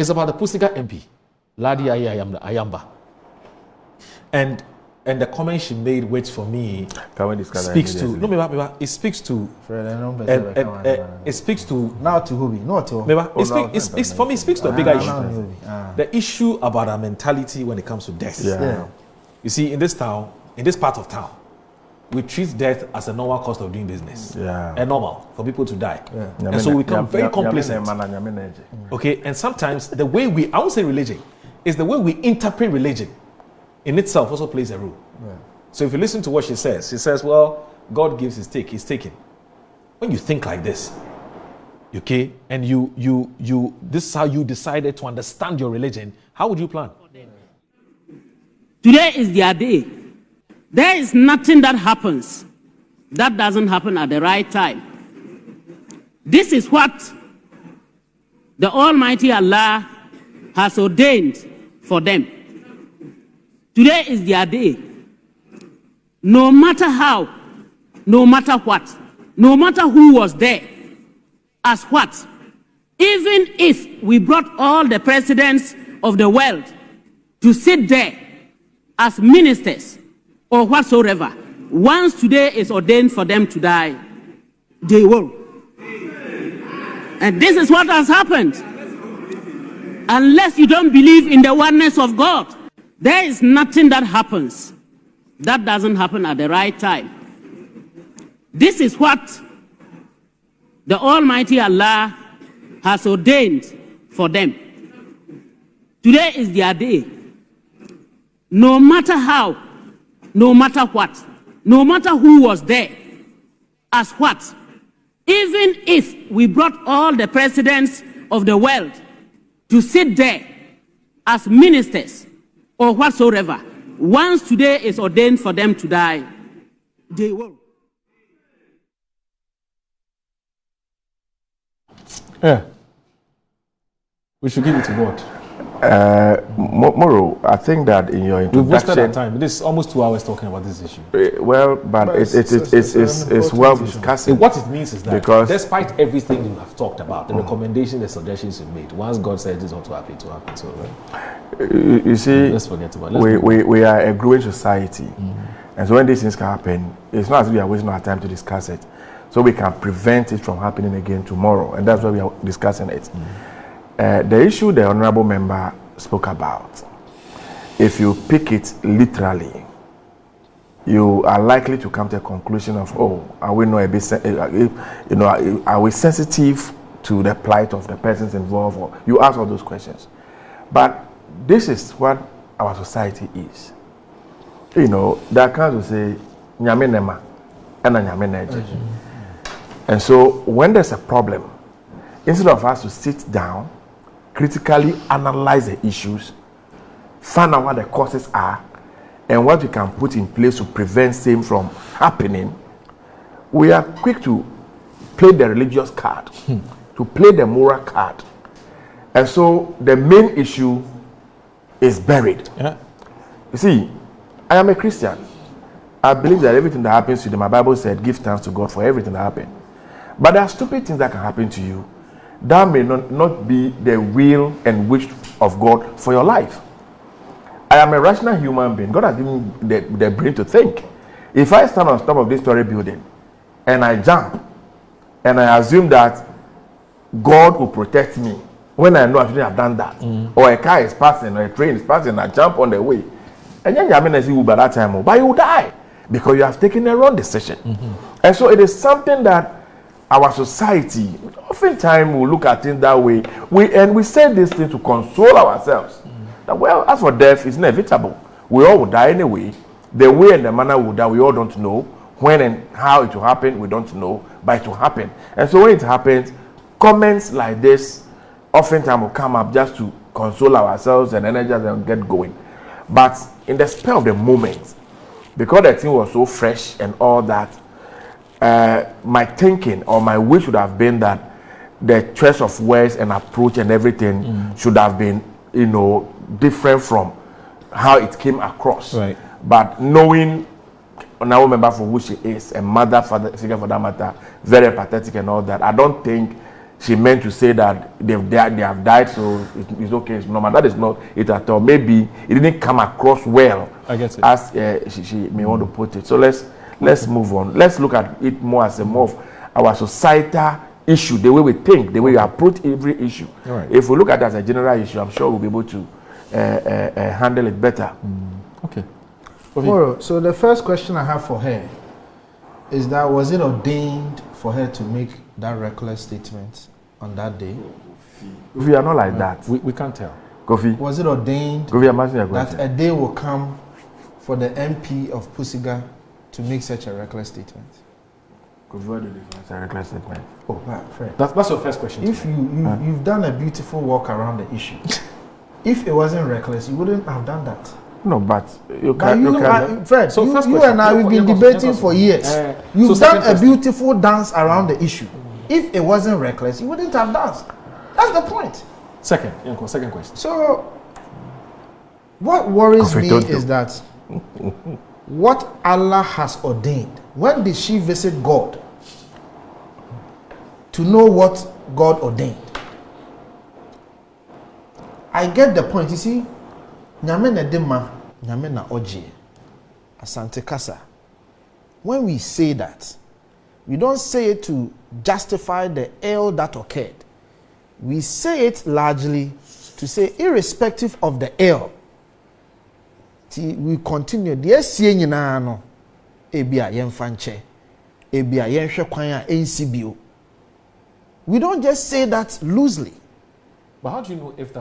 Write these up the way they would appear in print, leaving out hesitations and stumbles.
It's about the Pusiga MP, Ladi Ayamba. And the comment she made, which for me speaks to it speaks to it speaks to now to who not to it speaks for me, it speaks to a bigger issue. The issue about our mentality when it comes to death. Yeah. You see, in this town, in this part of town, we treat death as a normal cost of doing business. Yeah. And normal for people to die. Yeah. And so we become very complacent. Okay, and sometimes the way I won't say religion, is the way we interpret religion in itself also plays a role. Yeah. So if you listen to what she says, well, God gives his take, he's taking. When you think like this, okay, and you this is how you decided to understand your religion, how would you plan? Today is their day. There is nothing that happens that doesn't happen at the right time. This is what the Almighty Allah has ordained for them. Today is their day. No matter how, no matter what, no matter who was there, as what, even if we brought all the presidents of the world to sit there as ministers or whatsoever, once today is ordained for them to die, they will. And this is what has happened. Unless you don't believe in the oneness of God, there is nothing that happens that doesn't happen at the right time. This is what the Almighty Allah has ordained for them. Today is their day. No matter how, no matter what, no matter who was there, as what, even if we brought all the presidents of the world to sit there as ministers or whatsoever, once today is ordained for them to die, they will. Yeah. We should give it to God. Moro, I think that in your introduction... We've wasted our time. This is almost 2 hours talking about this issue. Well, but it's well discussed. What it means is that because despite everything you have talked about, the recommendations, the suggestions you made, once God said this ought to happen, to happen. So, right? You see, let's forget about it. We are a growing society. And so when these things can happen, it's not as if we are wasting our time to discuss it. So we can prevent it from happening again tomorrow. And that's why we are discussing it. The issue the honorable member spoke about, if you pick it literally, you are likely to come to a conclusion of, oh, are we not a bit, are we sensitive to the plight of the persons involved? Or you ask all those questions. But this is what our society is. You know, there are kinds who say, Nyame nema, and Nyame neje. And so when there's a problem, instead of us to sit down, critically analyze the issues, find out what the causes are, and what we can put in place to prevent same from happening, we are quick to play the religious card, to play the moral card. And so the main issue is buried. Yeah. You see, I am a Christian. I believe that everything that happens to you, my Bible said, give thanks to God for everything that happened. But there are stupid things that can happen to you that may not be the will and wish of God for your life. I am a rational human being. God has given me the brain to think. If I stand on top of this story building and I jump and I assume that God will protect me when I know I shouldn't have done that, or a car is passing or a train is passing, I jump on the way, and then you see by that time, but you will die because you have taken a wrong decision. And so it is something that our society, oftentimes we look at things that way. We say this thing to console ourselves. That, well, as for death, it's inevitable. We all will die anyway. The way and the manner we will die, we all don't know. When and how it will happen, we don't know. But it will happen. And so when it happens, comments like this oftentimes will come up just to console ourselves and energize and get going. But in the spur of the moment, because the thing was so fresh and all that, my thinking or my wish would have been that the choice of words and approach and everything should have been, different from how it came across. Right. But knowing now member for who she is, a mother, father figure for that matter, very empathetic and all that, I don't think she meant to say that they have died, so it's okay, it's normal. That is not it at all. Maybe it didn't come across well, I guess it. as she may want to put it. So let's move on. Let's look at it more as a more of our societal issue, the way we think, the way we approach every issue. Right. If we look at it as a general issue, I'm sure we'll be able to handle it better. Okay. So the first question I have for her is that, was it ordained for her to make that reckless statement on that day? We are not like that. We can't tell. Kofi. Was it ordained Kofi, I'm asking you a question. that a day will come for the MP of Pusiga to make such a reckless statement? Kofi, what do you define as a reckless statement? Oh, Fred. That's your first question. If you've done a beautiful walk around the issue, if it wasn't reckless, you wouldn't have done that. No, but you But can. Fred, So you first and question. I, we've been debating for years. You've so done a question. beautiful dance around the issue. If it wasn't reckless, you wouldn't have danced. That's the point. Second question. So, what worries Kofi me Tonto. is that what Allah has ordained. When did she visit God to know what God ordained? I get the point. You see, Nyame na dema, Nyame na oje. Asante kasa. When we say that, we don't say it to justify the ill that occurred. We say it largely to say, irrespective of the ill, we continue. The SCA nyina no, ebia yemfanche, ebia yenhwe kwan a ensibio. We don't just say that loosely. But how do you know if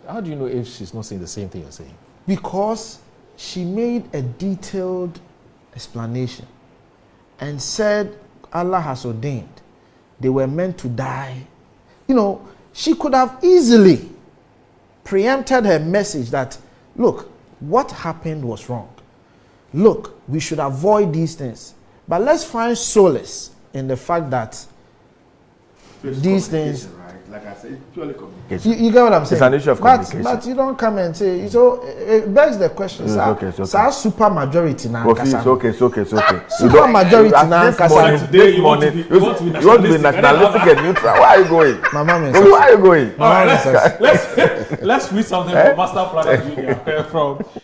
how do you know if she's not saying the same thing you're saying? Because she made a detailed explanation and said Allah has ordained they were meant to die. You know, she could have easily preempted her message that, look, what happened was wrong. Look, we should avoid these things. But let's find solace in the fact that these things... Like I said, it's purely communication. You get what I'm saying? It's an issue of communication. But you don't come and say, so it begs the question, It's sir. okay, it's okay. Sir, super majority now. Kofi, it's okay. Super majority now. Today you want to be nationalistic and neutral. Where are you going? My mom is. Kofi, where are you going? All right, let's read something from Master Planner Jr. from his